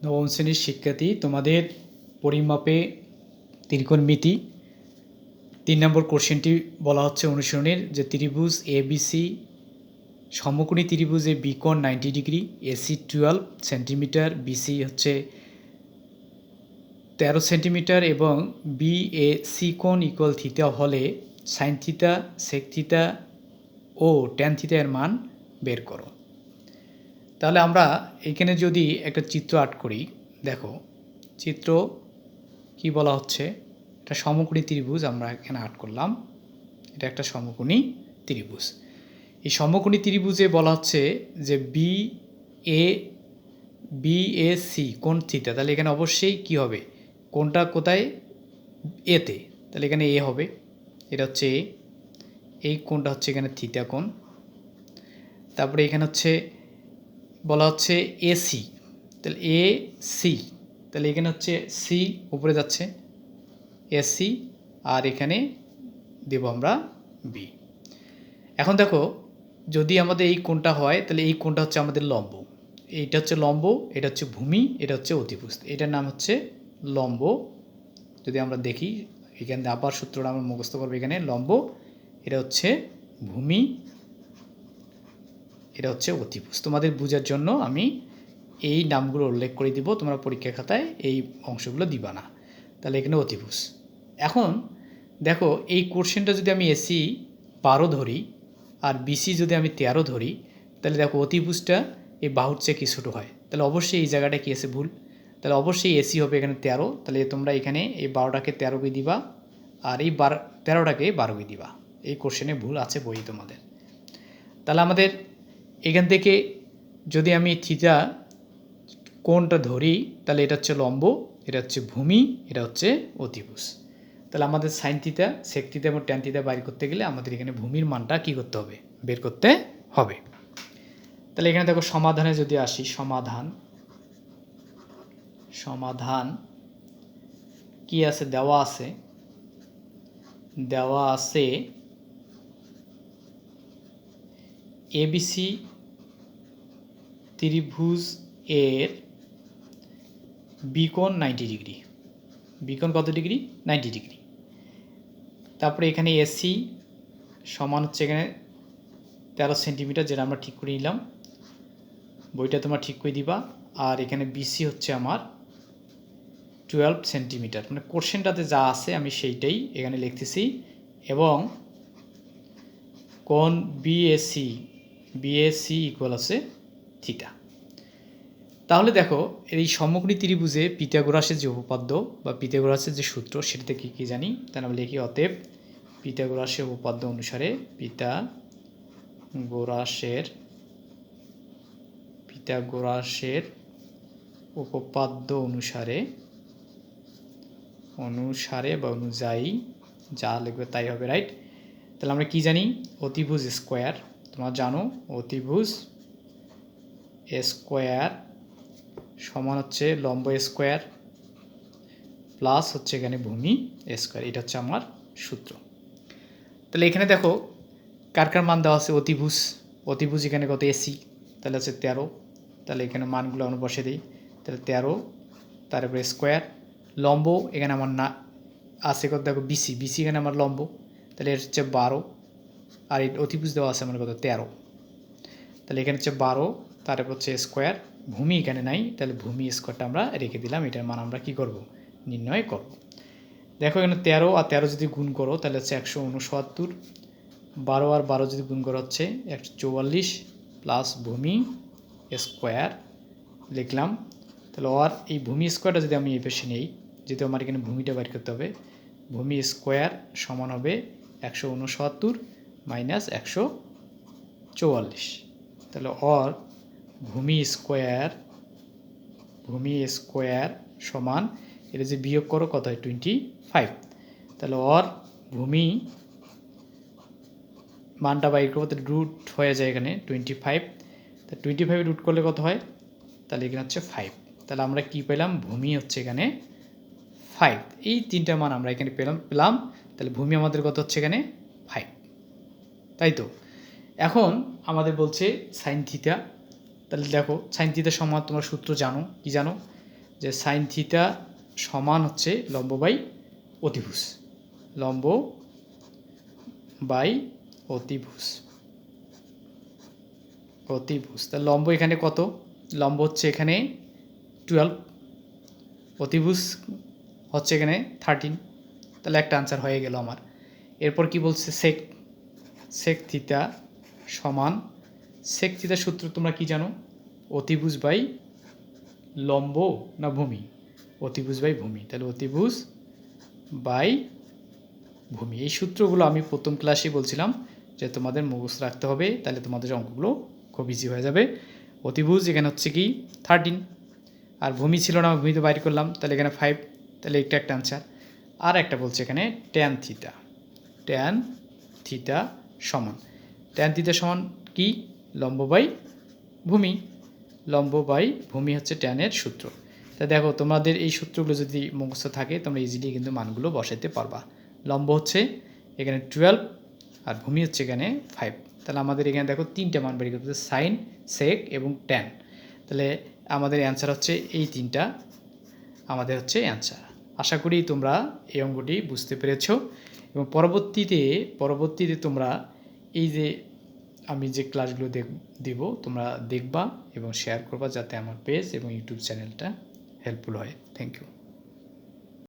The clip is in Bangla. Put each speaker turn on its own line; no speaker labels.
নবম শ্রেণীর শিক্ষার্থী, তোমাদের পরিমাপে ত্রিকোণমিতি 3 নম্বর কোশ্চেনটি বলা হচ্ছে অনুসরণের যে ত্রিভুজ এবিসি সমকোণী ত্রিভুজে বি কোণ 90 ডিগ্রি, এসি 12 সেন্টিমিটার, বিসি হচ্ছে 13 সেন্টিমিটার এবং বিএসি কোণ ইকুয়াল থিটা হলে সাইন থিটা, সেক থিটা ও ট্যান থিটা এর মান বের করো। তাহলে আমরা এখানে যদি একটা চিত্র আর্ট করি, দেখো চিত্র কি বলা হচ্ছে, এটা সমকোণী ত্রিভুজ আমরা এখানে আর্ট করলাম। এটা একটা সমকোণী ত্রিভুজ। এই সমকোণী ত্রিভুজে বলা হচ্ছে যে বিএসি কোণ থিটা, তাহলে এখানে অবশ্যই কি হবে, কোণটা কোথায়, এতে, তাহলে এখানে এ হবে, এটা হচ্ছে এ, এই কোণটা হচ্ছে এখানে থিটা কোণ। তারপরে এখানে হচ্ছে বলা হচ্ছে এসি, তাহলে এ সি, তাহলে এখানে হচ্ছে সি উপরে যাচ্ছে এসি, আর এখানে দেব আমরা বি। এখন দেখো যদি আমাদের এই কোণটা হয় তাহলে এই কোণটা হচ্ছে আমাদের লম্ব, এইটা হচ্ছে লম্ব, এটা হচ্ছে ভূমি, এটা হচ্ছে অতিভুজ, এটার নাম হচ্ছে লম্ব। যদি আমরা দেখি এখানে আবার সূত্রটা আমরা মুখস্থ করবো, এখানে লম্ব, এটা হচ্ছে ভূমি, এটা হচ্ছে অতিভুজ। তোমাদের বোঝার জন্য আমি এই নামগুলো উল্লেখ করে দিব, তোমরা পরীক্ষা খাতায় এই অংশগুলো দিবা না। তাহলে এখানে অতিভুজ। এখন দেখো এই কোশ্চেনটা যদি আমি এসি 12 ধরি আর বিসি যদি আমি 13 ধরি, তাহলে দেখো অতিভুজটা এই বাহুর চেয়ে কি ছোটো হয়, তাহলে অবশ্যই এই জায়গাটা কি আছে ভুল, তাহলে অবশ্যই এসি হবে এখানে 13, তাহলে তোমরা এখানে এই 12টাকে 13 করে দিবা আর এই 13টাকে 12 করে দিবা। এই কোশ্চেনে ভুল আছে বই তোমাদের। তাহলে আমাদের এখান থেকে যদি আমি থিটা কোণটা ধরি, তাহলে এটা হচ্ছে লম্ব, এটা হচ্ছে ভূমি, এটা হচ্ছে অতিভুজ। তাহলে আমাদের সাইন থিটা, সেক থিটা এবং ট্যান থিটা বাইর করতে গেলে আমাদের এখানে ভূমির মানটা কী করতে হবে, বের করতে হবে। তাহলে এখানে দেখো সমাধানে যদি আসি, সমাধান কি আছে, দেওয়া আছে এবিসি ত্রিভুজ এর বি কোণ 90 ডিগ্রি, বি কোণ কত ডিগ্রি, 90 ডিগ্রি। তারপরে এখানে এসি সমান হচ্ছে এখানে 13 সেন্টিমিটার, যেটা আমরা ঠিক করে নিলাম, বইটা তোমরা ঠিক করে দিবা। আর এখানে বিসি হচ্ছে আমার 12 সেন্টিমিটার, মানে কোশ্চেনটাতে যা আছে আমি সেইটাই এখানে লিখতেছি। এবং কোণ বিএসি ইকুয়াল আছে থিটা। তাহলে দেখো এই সমকোণী ত্রিভুজে পিথাগোরাসের যে উপপাদ্য বা পিথাগোরাসের যে সূত্র সেটাতে কী কী জানি, তাহলে আমরা লিখি অতএব পিথাগোরাসের উপপাদ্য অনুসারে পিথাগোরাসের উপপাদ্য অনুসারে বা অনুযায়ী যা লিখবে তাই হবে, রাইট। তাহলে আমরা কি জানি, অতিভুজ স্কোয়ার, তোমরা জানো অতিভুজ স্কোয়ার সমান হচ্ছে লম্ব স্কোয়ার প্লাস হচ্ছে এখানে ভূমি স্কোয়ার, এটা হচ্ছে আমার সূত্র। তাহলে এখানে দেখো কার কার মান দেওয়া আছে, অতিভুজ এখানে কত এসি, তাহলে হচ্ছে 13, তাহলে এখানে মানগুলো আমরা বসে দিই, তাহলে 13, তারপরে স্কোয়ার, লম্ব এখানে আমার না আছে কত, দেখো বিসি এখানে আমার লম্ব, তাহলে এর হচ্ছে 12, আর এই অতিভুজ দেওয়া আছে আমার কত 13, তাহলে এখানে হচ্ছে 12, তারপর হচ্ছে স্কোয়ার, ভূমি এখানে নাই, তাহলে ভূমি স্কোয়ারটা আমরা রেখে দিলাম, এটার মান আমরা কি করব, নির্ণয় করব। দেখো এখানে 13 আর 13 যদি গুণ করো তাহলে হচ্ছে 169, 12 আর 12 যদি গুণ করা হচ্ছে 144 প্লাস ভূমি স্কোয়ার লিখলাম। তাহলে আর এই ভূমি স্কোয়ারটা যদি আমি এই পাশে নেই, যেহেতু আমার এখানে ভূমিটা বের করতে হবে, ভূমি স্কোয়ার সমান হবে 169 মাইনাস 144, তাহলে অর ভূমি স্কোয়ার সমান, এটা যে বিয়োগ করো কত হয় 25, তাহলে অর ভূমি মানটা বাইর করবো, তাহলে রুট হয়ে যায় এখানে 25, তা 25 রুট করলে কত হয়, তাহলে এখানে হচ্ছে 5, তাহলে আমরা কি পেলাম, ভূমি হচ্ছে এখানে 5, এই তিনটা মান আমরা এখানে পেলাম, তাহলে ভূমি আমাদের কত হচ্ছে এখানে 5, তাই তো। এখন আমাদের বলছে সাইন থিটা, তাহলে দেখো সাইন থিটা সমান তোমরা সূত্র জানো, কি জানো, যে সাইন থিটা সমান হচ্ছে লম্ব বাই অতিভুজ, লম্ব বাই অতিভুজ, অতিভুজ। তা লম্ব এখানে কত? লম্ব হচ্ছে এখানে 12, অতিভুজ হচ্ছে এখানে 13। তাহলে একটা আনসার হয়ে গেল আমার। এরপর কি বলছে? সেক, সেক থিটা সমান, সেক থিটার সূত্র তোমরা কি জানো? অতিভুজ বাই লম্ব না ভূমি? অতিভুজ বাই ভূমি। তাহলে অতিভুজ বাই ভূমি। এই সূত্রগুলো আমি প্রথম ক্লাসে বলছিলাম যে তোমাদের মুখস্থ রাখতে হবে, তাহলে তোমাদের অঙ্কগুলো খুব ইজি হয়ে যাবে। অতিভুজ এখানে হচ্ছে কি 13, আর ভূমি ছিল না, ভূমি তো বাইর করলাম, তাহলে এখানে 5, তাহলে এটা একটা আনসার। আর একটা বলছে এখানে ট্যান থিটা, ট্যান থিটা সমান, ট্যান থিটা সমান কি? লম্ব বাই ভূমি, লম্ব বাই ভূমি হচ্ছে ট্যানের সূত্র। তা দেখো তোমাদের এই সূত্রগুলো যদি মুখস্থ থাকে তোমরা ইজিলি কিন্তু মানগুলো বসাইতে পারবা। লম্ব হচ্ছে এখানে 12 আর ভূমি হচ্ছে এখানে 5। তাহলে আমাদের এখানে দেখো 3টা মান বের করতে হবে, সাইন, সেক এবং ট্যান। তাহলে আমাদের অ্যান্সার হচ্ছে এই 3টা আমাদের হচ্ছে অ্যান্সার। আশা করি তোমরা এই অঙ্কটি বুঝতে পেরেছো এবং পরবর্তীতে তোমরা এই যে আমি যে ক্লাসগুলো দেব তোমরা দেখবা এবং শেয়ার করবা, যাতে আমার পেজ এবং ইউটিউব চ্যানেলটা হেল্পফুল হয়। Thank you.